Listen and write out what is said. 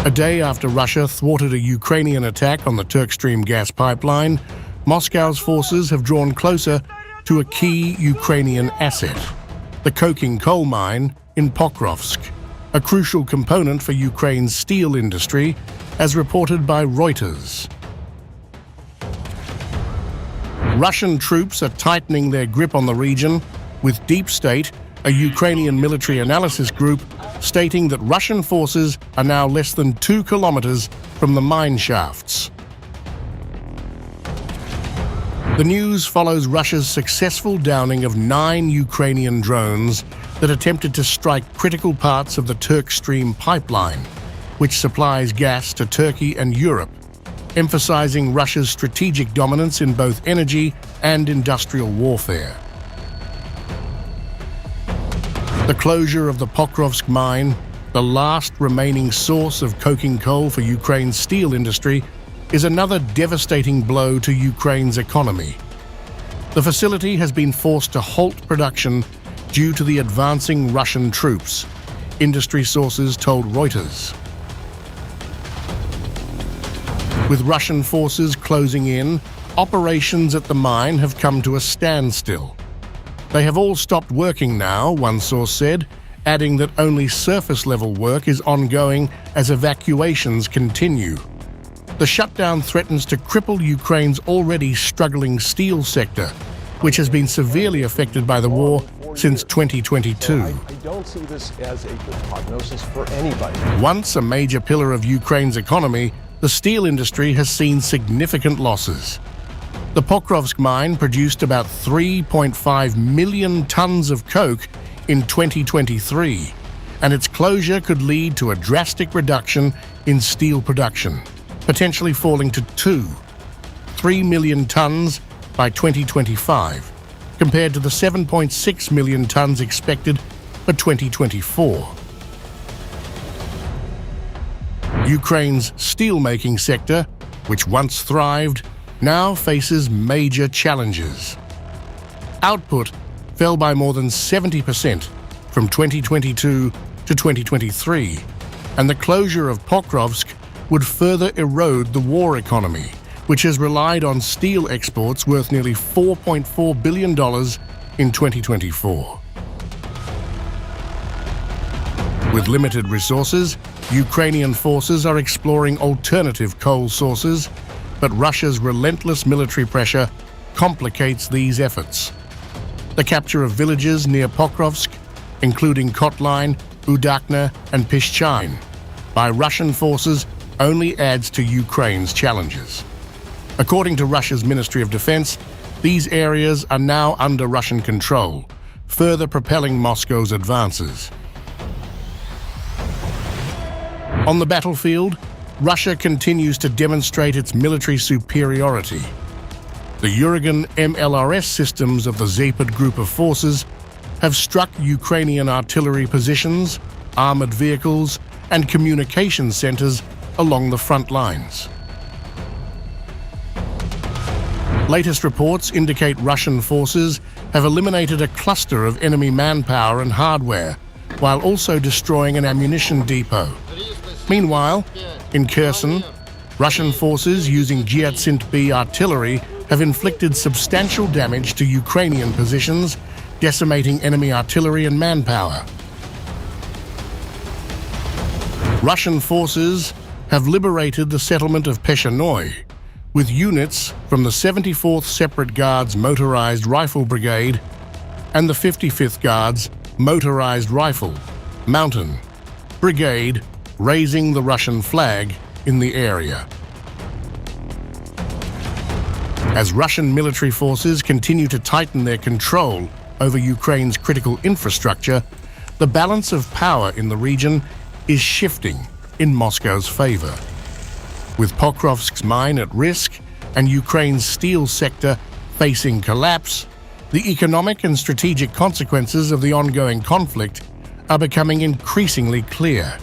A day after Russia thwarted a Ukrainian attack on the TurkStream gas pipeline, Moscow's forces have drawn closer to a key Ukrainian asset, the coking coal mine in Pokrovsk, a crucial component for Ukraine's steel industry, as reported by Reuters. Russian troops are tightening their grip on the region, with Deep State, a Ukrainian military analysis group, stating that Russian forces are now less than 2 kilometers from the mine shafts. The news follows Russia's successful downing of 9 Ukrainian drones that attempted to strike critical parts of the TurkStream pipeline, which supplies gas to Turkey and Europe, emphasizing Russia's strategic dominance in both energy and industrial warfare. The closure of the Pokrovsk mine, the last remaining source of coking coal for Ukraine's steel industry, is another devastating blow to Ukraine's economy. The facility has been forced to halt production due to the advancing Russian troops, industry sources told Reuters. With Russian forces closing in, operations at the mine have come to a standstill. They have all stopped working now, one source said, adding that only surface-level work is ongoing as evacuations continue. The shutdown threatens to cripple Ukraine's already struggling steel sector, which has been severely affected by the war since 2022. I don't see this as a good prognosis for anybody. Once a major pillar of Ukraine's economy, the steel industry has seen significant losses. The Pokrovsk mine produced about 3.5 million tons of coke in 2023, and its closure could lead to a drastic reduction in steel production, potentially falling to 3 million tons by 2025, compared to the 7.6 million tons expected for 2024. Ukraine's steelmaking sector, which once thrived, now faces major challenges. Output fell by more than 70% from 2022 to 2023, and the closure of Pokrovsk would further erode the war economy, which has relied on steel exports worth nearly $4.4 billion in 2024. With limited resources, Ukrainian forces are exploring alternative coal sources, but Russia's relentless military pressure complicates these efforts. The capture of villages near Pokrovsk, including Kotline, Udakna, and Pishchine, by Russian forces only adds to Ukraine's challenges. According to Russia's Ministry of Defense, these areas are now under Russian control, further propelling Moscow's advances. On the battlefield, Russia continues to demonstrate its military superiority. The Uragan MLRS systems of the Zapad group of forces have struck Ukrainian artillery positions, armored vehicles, and communication centers along the front lines. Latest reports indicate Russian forces have eliminated a cluster of enemy manpower and hardware, while also destroying an ammunition depot. Meanwhile, in Kherson, Russian forces using Giatsint-B artillery have inflicted substantial damage to Ukrainian positions, decimating enemy artillery and manpower. Russian forces have liberated the settlement of Peshanoy, with units from the 74th Separate Guards Motorized Rifle Brigade and the 55th Guards Motorized Rifle Mountain Brigade raising the Russian flag in the area. As Russian military forces continue to tighten their control over Ukraine's critical infrastructure, the balance of power in the region is shifting in Moscow's favor. With Pokrovsk's mine at risk and Ukraine's steel sector facing collapse, the economic and strategic consequences of the ongoing conflict are becoming increasingly clear.